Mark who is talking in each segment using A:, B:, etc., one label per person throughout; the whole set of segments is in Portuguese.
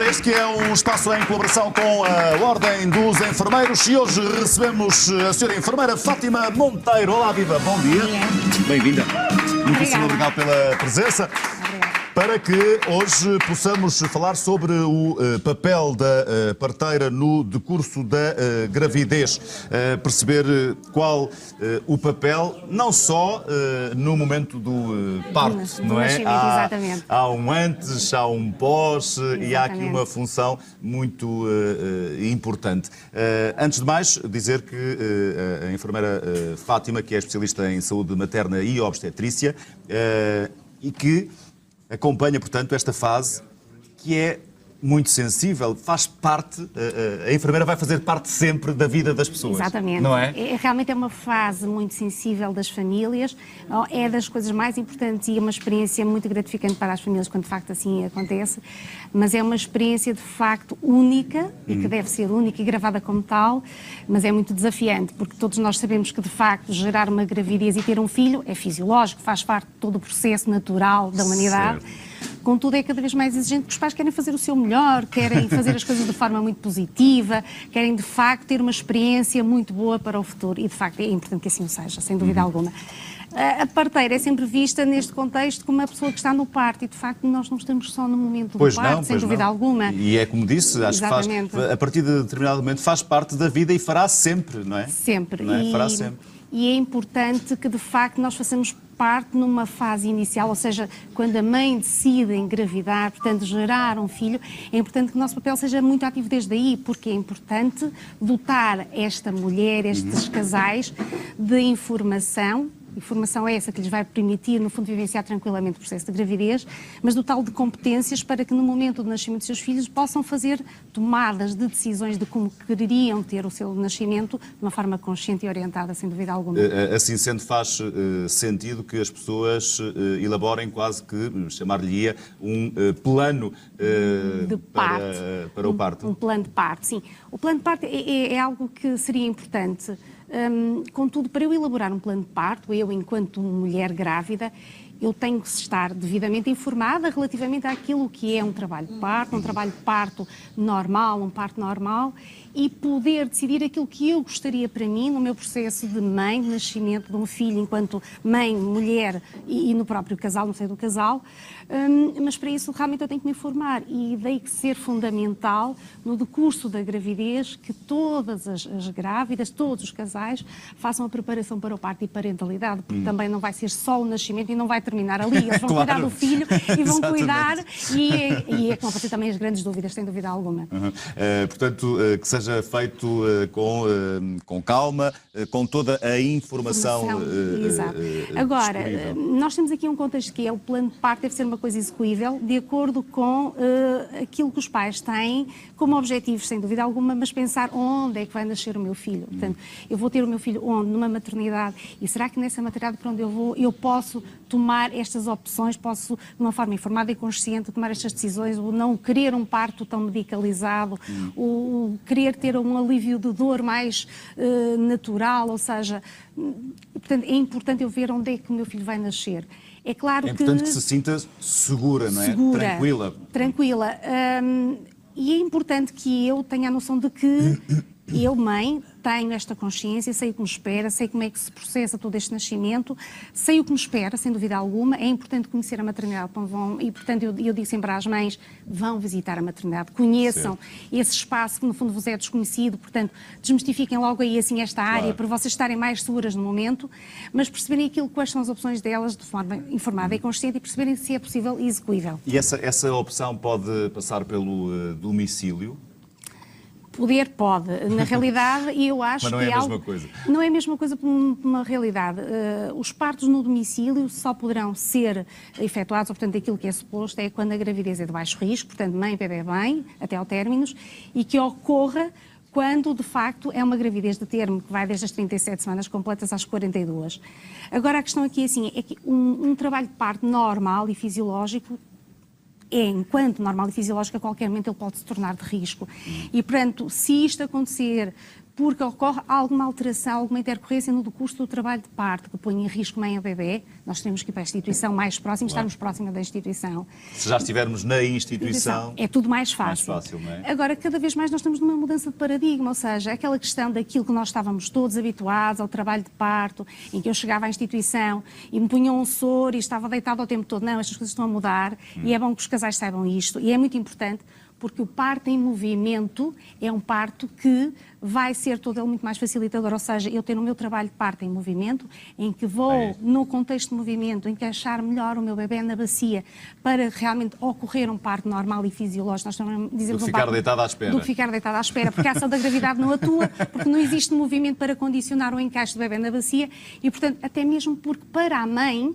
A: Ora, este que é um espaço em colaboração com a Ordem dos Enfermeiros e hoje recebemos a senhora enfermeira Fátima Monteiro. Olá, viva, bom dia. Bem-vinda. Muitíssimo obrigado pela presença. Para que hoje possamos falar sobre o papel da parteira no decurso da gravidez, perceber qual o papel, não só no momento do parto, não é? Há um antes, há um pós e há aqui uma função muito importante. Antes de mais, dizer que a enfermeira Fátima, que é especialista em saúde materna e obstetrícia, e que acompanha, portanto, esta fase que é muito sensível, faz parte, a enfermeira vai fazer parte sempre da vida das pessoas.
B: Exatamente.
A: Não é?
B: Realmente é uma fase muito sensível das famílias, é das coisas mais importantes e é uma experiência muito gratificante para as famílias quando de facto assim acontece, mas é uma experiência de facto única e que deve ser única e gravada como tal, mas é muito desafiante, porque todos nós sabemos que de facto gerar uma gravidez e ter um filho é fisiológico, faz parte de todo o processo natural da humanidade. Certo. Contudo, é cada vez mais exigente porque os pais querem fazer o seu melhor, querem fazer as coisas de forma muito positiva, querem de facto ter uma experiência muito boa para o futuro e de facto é importante que assim o seja, sem dúvida alguma. A parteira é sempre vista neste contexto como uma pessoa que está no parto e de facto nós não estamos só no momento do parto, sem dúvida alguma.
A: E é como disse, acho que faz, a partir de determinado momento faz parte da vida e fará sempre, não é?
B: Sempre.
A: Não é? Fará sempre.
B: E é importante que de facto nós façamos parte numa fase inicial, ou seja, quando a mãe decide engravidar, portanto gerar um filho, é importante que o nosso papel seja muito ativo desde aí, porque é importante dotar esta mulher, estes casais, de informação essa que lhes vai permitir, no fundo, vivenciar tranquilamente o processo de gravidez, mas dotá-lo de competências para que no momento do nascimento dos seus filhos possam fazer tomadas de decisões de como queriam ter o seu nascimento de uma forma consciente e orientada, sem dúvida alguma.
A: Assim sendo, faz sentido que as pessoas elaborem quase que, chamar-lhe-ia, um plano para o parto.
B: Um plano de parto, sim. O plano de parto é algo que seria importante. Contudo, para eu elaborar um plano de parto, eu, enquanto mulher grávida, eu tenho que estar devidamente informada relativamente àquilo que é um trabalho de parto normal, um parto normal, e poder decidir aquilo que eu gostaria para mim no meu processo de mãe, de nascimento de um filho, enquanto mãe, mulher e no próprio casal, no seio do casal, mas para isso realmente eu tenho que me informar e daí que ser fundamental no decurso da gravidez que todas as grávidas, todos os casais façam a preparação para o parto e parentalidade, porque também não vai ser só o nascimento e não vai terminar ali, eles vão cuidar do filho e vão cuidar e é como aparecem também as grandes dúvidas, sem dúvida alguma.
A: Portanto, que seja feito com calma, com toda a informação.
B: Exato. Agora, nós temos aqui um contexto que é o plano de parto deve ser uma coisa execuível, de acordo com aquilo que os pais têm como objetivos, sem dúvida alguma, mas pensar onde é que vai nascer o meu filho. Portanto, eu vou ter o meu filho onde? Numa maternidade. E será que nessa maternidade para onde eu vou, eu posso tomar estas opções, posso, de uma forma informada e consciente, tomar estas decisões, o não querer um parto tão medicalizado, o querer ter um alívio de dor mais natural, ou seja, portanto, é importante eu ver onde é que o meu filho vai nascer. É claro que
A: se sinta segura, não é?
B: Segura,
A: tranquila.
B: E é importante que eu tenha a noção de que eu, mãe, tenho esta consciência, sei o que me espera, sei como é que se processa todo este nascimento, sei o que me espera, sem dúvida alguma. É importante conhecer a maternidade, e portanto eu digo sempre às mães, vão visitar a maternidade, conheçam esse espaço que no fundo vos é desconhecido, portanto desmistifiquem logo aí assim esta área, para vocês estarem mais seguras no momento, mas perceberem quais são as opções delas de forma informada e consciente e perceberem se é possível e execuível.
A: E essa opção pode passar pelo domicílio?
B: Poder pode, na realidade, e eu acho
A: mas não
B: que
A: é a mesma coisa.
B: Não é a mesma coisa por uma realidade. Os partos no domicílio só poderão ser efetuados, portanto, aquilo que é suposto é quando a gravidez é de baixo risco, portanto, mãe, bebê bem, até ao términos, e que ocorra quando, de facto, é uma gravidez de termo, que vai desde as 37 semanas completas às 42. Agora, a questão aqui assim, é que um trabalho de parto normal e fisiológico enquanto normal e fisiológico, a qualquer momento ele pode se tornar de risco. E, portanto, se isto acontecer porque ocorre alguma alteração, alguma intercorrência no curso do trabalho de parto, que põe em risco mãe ou bebê, nós temos que ir para a instituição mais próxima, estarmos próxima da instituição.
A: Se já estivermos na instituição...
B: É tudo mais fácil.
A: Mais fácil, não é?
B: Agora, cada vez mais nós estamos numa mudança de paradigma, ou seja, aquela questão daquilo que nós estávamos todos habituados ao trabalho de parto, em que eu chegava à instituição e me punham um soro e estava deitado o tempo todo. Não, estas coisas estão a mudar e é bom que os casais saibam isto e é muito importante, porque o parto em movimento é um parto que vai ser todo ele muito mais facilitador, ou seja, eu tenho o meu trabalho de parto em movimento, em que vou, no contexto de movimento, encaixar melhor o meu bebê na bacia para realmente ocorrer um parto normal e fisiológico. Nós também dizemos
A: do que ficar deitado à espera.
B: Do que ficar deitado à espera, porque a ação da gravidade não atua, porque não existe movimento para condicionar o encaixe do bebê na bacia e, portanto, até mesmo porque para a mãe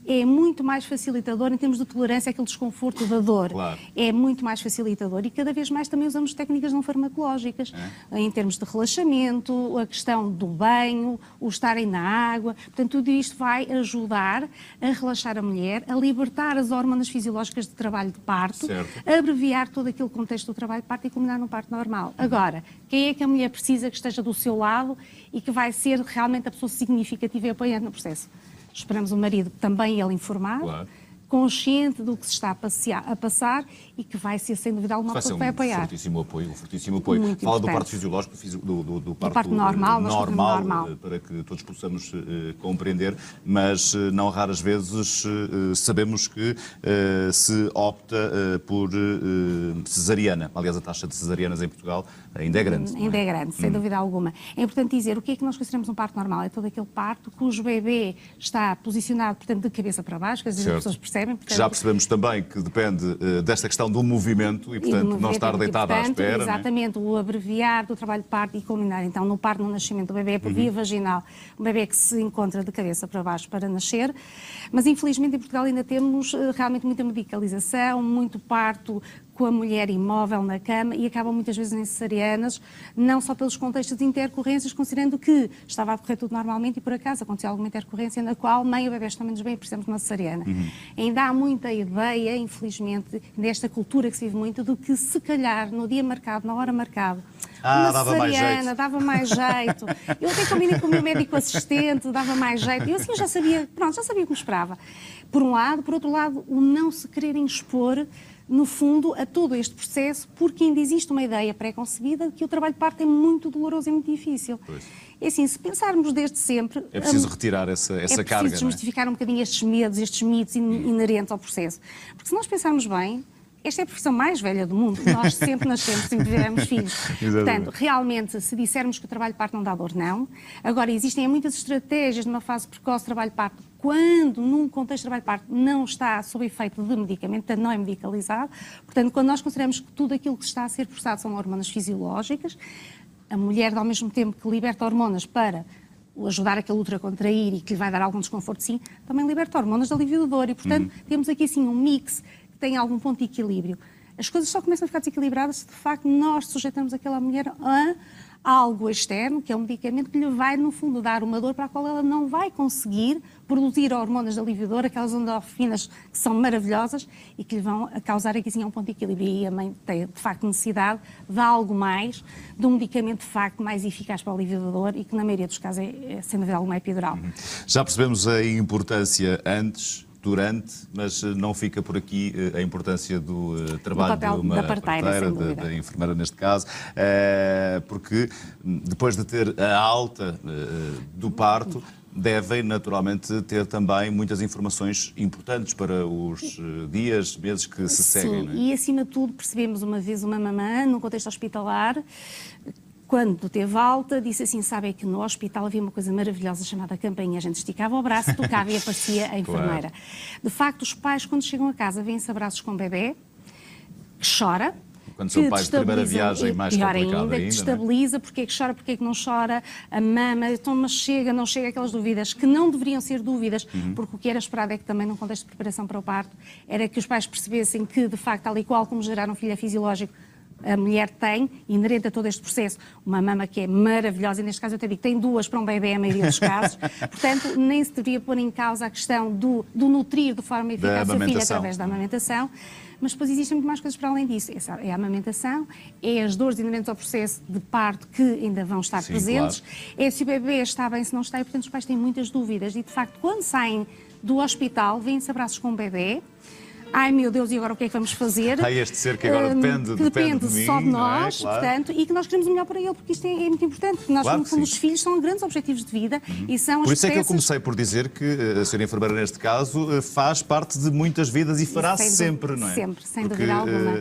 B: é muito mais facilitador em termos de tolerância àquele desconforto da dor.
A: Claro.
B: É muito mais facilitador e cada vez mais também usamos técnicas não farmacológicas, em termos de relaxamento, a questão do banho, o estarem na água. Portanto, tudo isto vai ajudar a relaxar a mulher, a libertar as hormonas fisiológicas de trabalho de parto,
A: certo,
B: a abreviar todo aquele contexto do trabalho de parto e culminar num parto normal. Agora, quem é que a mulher precisa que esteja do seu lado e que vai ser realmente a pessoa significativa e apoiante no processo? Esperamos o marido também ele informado, claro, consciente do que se está a passar e que vai ser, sem dúvida alguma, pessoa que vai apoiar.
A: Um fortíssimo apoio.
B: Muito
A: Fala
B: importante.
A: do parto fisiológico, do parto
B: normal,
A: para que todos possamos compreender, mas não raras vezes sabemos que se opta por cesariana. Aliás, a taxa de cesarianas em Portugal ainda é grande.
B: Ainda é grande, sem dúvida alguma. É importante dizer o que é que nós consideramos um parto normal. É todo aquele parto cujo bebê está posicionado, portanto, de cabeça para baixo, que as pessoas percebem. Portanto,
A: já percebemos também que depende desta questão do movimento e, portanto, não estar deitado à espera.
B: Exatamente, o abreviar do trabalho de parto e culminar, então, no parto, no nascimento do bebê, por via vaginal, um bebê que se encontra de cabeça para baixo para nascer. Mas, infelizmente, em Portugal ainda temos realmente muita medicalização, muito parto com a mulher imóvel na cama e acabam muitas vezes em cesarianas, não só pelos contextos de intercorrências, considerando que estava a decorrer tudo normalmente e por acaso aconteceu alguma intercorrência na qual mãe e o bebê estão menos bem e precisamos de uma cesariana. Ainda há muita ideia, infelizmente, nesta cultura que se vive muito, do que se calhar no dia marcado, na hora marcada, uma cesariana dava mais jeito. Eu até combinei com o meu médico assistente, dava mais jeito. Eu assim já sabia, pronto, já sabia o que me esperava. Por um lado, por outro lado, o não se quererem expor no fundo, a todo este processo, porque ainda existe uma ideia pré-concebida de que o trabalho de parto é muito doloroso e muito difícil. Pois. É assim, se pensarmos desde sempre...
A: É preciso retirar essa carga,
B: é preciso desmistificar um bocadinho estes medos, estes mitos inerentes ao processo. Porque se nós pensarmos bem, esta é a profissão mais velha do mundo. Nós sempre nascemos, sempre tivemos filhos. Portanto, realmente, se dissermos que o trabalho de parto não dá dor, não. Agora, existem muitas estratégias numa fase precoce de trabalho de parto, quando num contexto de trabalho de parto não está sob efeito de medicamento, portanto não é medicalizado. Portanto, quando nós consideramos que tudo aquilo que está a ser processado são hormonas fisiológicas, a mulher, ao mesmo tempo que liberta hormonas para ajudar aquele útero a contrair e que lhe vai dar algum desconforto, sim, também liberta hormonas de alívio de dor. E, portanto, temos aqui, assim, um mix tem algum ponto de equilíbrio. As coisas só começam a ficar desequilibradas se, de facto, nós sujeitamos aquela mulher a algo externo, que é um medicamento que lhe vai, no fundo, dar uma dor para a qual ela não vai conseguir produzir hormonas de alívio de dor, aquelas endorfinas que são maravilhosas e que lhe vão causar aqui, sim, um ponto de equilíbrio. E a mãe tem, de facto, necessidade de algo mais, de um medicamento, de facto, mais eficaz para o alívio da dor e que, na maioria dos casos, é sem dúvida alguma, epidural.
A: Já percebemos a importância antes, durante, mas não fica por aqui a importância do trabalho de uma parteira, da enfermeira neste caso, porque depois de ter a alta do parto, devem naturalmente ter também muitas informações importantes para os dias, meses que se seguem. Não é?
B: E acima de tudo percebemos uma vez uma mamã, num contexto hospitalar, quando teve alta, disse assim, sabe, é que no hospital havia uma coisa maravilhosa chamada campainha. A gente esticava o braço, tocava e aparecia a enfermeira. Claro. De facto, os pais, quando chegam a casa, vêm-se abraços com o bebê, que chora.
A: Quando são pais de primeira viagem, mais complicado ainda.
B: Que destabiliza, porque é que chora, porque é que não chora, a mama, então, mas chega, não chega, aquelas dúvidas, que não deveriam ser dúvidas, porque o que era esperado é que também num contexto de preparação para o parto, era que os pais percebessem que, de facto, tal e qual como gerar um filho é fisiológico, a mulher tem, inerente a todo este processo, uma mama que é maravilhosa, e neste caso eu até digo, tem 2 para um bebê, a maioria dos casos. Portanto, nem se deveria pôr em causa a questão do nutrir de forma eficaz o seu filho através da amamentação. Mas depois existem muito mais coisas para além disso. É a amamentação, é as dores inerentes ao processo de parto que ainda vão estar presentes, claro. É se o bebê está bem, se não está, e portanto os pais têm muitas dúvidas. E de facto, quando saem do hospital, vêm-se abraços com o bebê. Ai meu Deus, e agora o que é que vamos fazer?
A: Há este ser que agora depende de mim,
B: só de nós,
A: claro.
B: Portanto, e que nós queremos o melhor para ele, porque isto é muito importante, porque nós, claro, no fundo, os filhos são grandes objetivos de vida e são as
A: Por isso é que eu comecei por dizer que a senhora enfermeira, neste caso, faz parte de muitas vidas e fará sempre, não é?
B: Sempre, sem dúvida alguma.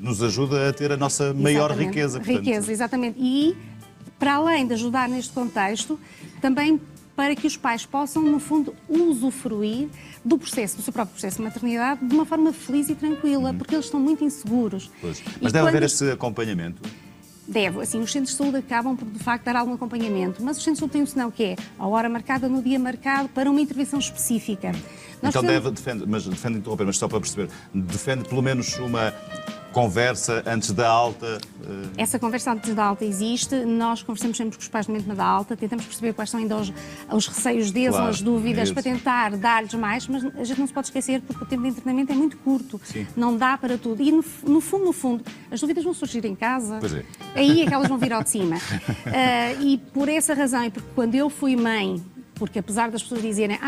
A: Nos ajuda a ter a nossa maior riqueza.
B: Portanto. Riqueza, exatamente. E, para além de ajudar neste contexto, também para que os pais possam, no fundo, usufruir do seu próprio processo de maternidade de uma forma feliz e tranquila, porque eles estão muito inseguros.
A: Pois. Mas deve haver esse acompanhamento?
B: Deve. Assim, os centros de saúde acabam por, de facto, dar algum acompanhamento, mas os centros de saúde têm um senão que é a hora marcada no dia marcado para uma intervenção específica.
A: Então defende interromper, mas só para perceber, defende pelo menos uma conversa antes da alta?
B: Essa conversa antes da alta existe, nós conversamos sempre com os pais no momento da alta, tentamos perceber quais são ainda os receios deles, claro, ou as dúvidas, para tentar dar-lhes mais, mas a gente não se pode esquecer porque o tempo de internamento é muito curto, sim, não dá para tudo. E no fundo, as dúvidas vão surgir em casa,
A: pois é.
B: Aí é que elas vão vir ao de cima. E por essa razão, e porque quando eu fui mãe, porque apesar das pessoas dizerem,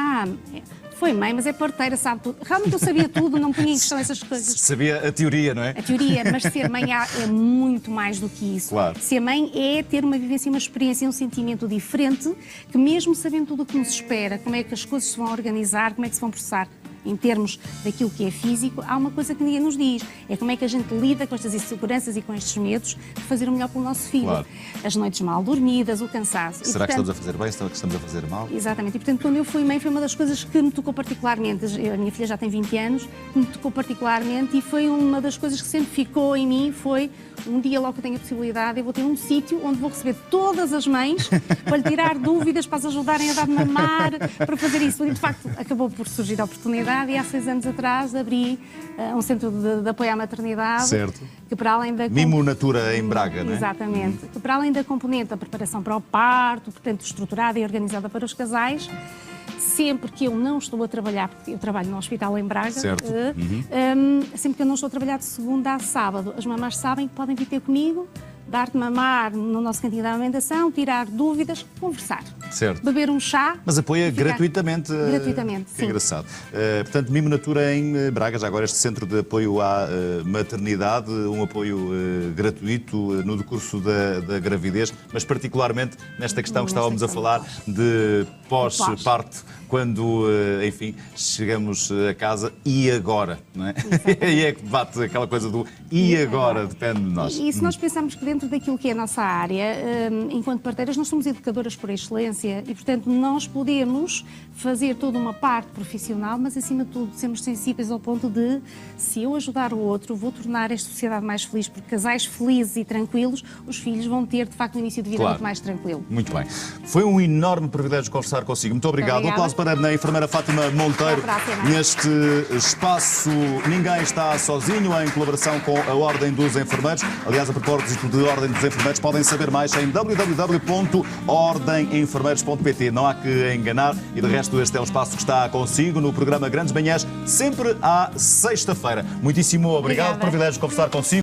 B: foi mãe, mas é parteira, sabe tudo. Realmente eu sabia tudo, não punha em questão essas coisas.
A: Sabia a teoria, não é?
B: A teoria, mas ser mãe é muito mais do que isso.
A: Claro.
B: Ser mãe é ter uma vivência, uma experiência, um sentimento diferente, que mesmo sabendo tudo o que nos espera, como é que as coisas se vão organizar, como é que se vão processar em termos daquilo que é físico, há uma coisa que ninguém nos diz. É como é que a gente lida com estas inseguranças e com estes medos de fazer o melhor pelo nosso filho.
A: Claro.
B: As noites mal dormidas, o cansaço.
A: Será que estamos a fazer bem? Será que estamos a fazer mal?
B: Exatamente. E, portanto, quando eu fui mãe, foi uma das coisas que me tocou particularmente. A minha filha já tem 20 anos, que me tocou particularmente, e foi uma das coisas que sempre ficou em mim, foi um dia logo que eu tenho a possibilidade, eu vou ter um sítio onde vou receber todas as mães para lhe tirar dúvidas, para as ajudarem a dar de mamar, para fazer isso. E, de facto, acabou por surgir a oportunidade e há 6 anos atrás abri um centro de apoio à maternidade.
A: Certo.
B: Que para além da...
A: Mimo Natura em Braga, não é?
B: Exatamente. Que para além da componente da preparação para o parto, portanto, estruturada e organizada para os casais, sempre que eu não estou a trabalhar, porque eu trabalho no hospital em Braga,
A: certo.
B: Sempre que eu não estou a trabalhar de segunda a sábado, as mamás sabem que podem vir ter comigo, dar de mamar no nosso cantinho da amamentação, tirar dúvidas, conversar.
A: Certo.
B: Beber um chá.
A: Mas apoia gratuitamente.
B: Gratuitamente, sim.
A: Engraçado. Portanto, Mimo Natura em Braga, já agora este centro de apoio à maternidade, um apoio gratuito no decurso da gravidez, mas particularmente nesta questão que estávamos a falar de pós-parto, quando, enfim, chegamos a casa e agora, não é? E é que bate aquela coisa do e agora, depende de nós.
B: E se nós pensarmos que dentro daquilo que é a nossa área, enquanto parteiras, nós somos educadoras por excelência e, portanto, nós podemos fazer toda uma parte profissional, mas, acima de tudo, sermos sensíveis ao ponto de, se eu ajudar o outro, vou tornar esta sociedade mais feliz, porque casais felizes e tranquilos, os filhos vão ter, de facto, um início de vida muito mais tranquilo.
A: Muito bem. Foi um enorme privilégio conversar consigo. Muito obrigado. Um aplauso para a enfermeira Fátima Monteiro neste espaço Ninguém Está Sozinho, em colaboração com a Ordem dos Enfermeiros. Aliás, a propósito de Ordem dos Enfermeiros, podem saber mais em www.ordemeenfermeiros.pt. Não há que enganar e, de resto, este é um espaço que está consigo no programa Grandes Manhãs, sempre à sexta-feira. Muitíssimo obrigado. Privilégio de conversar consigo.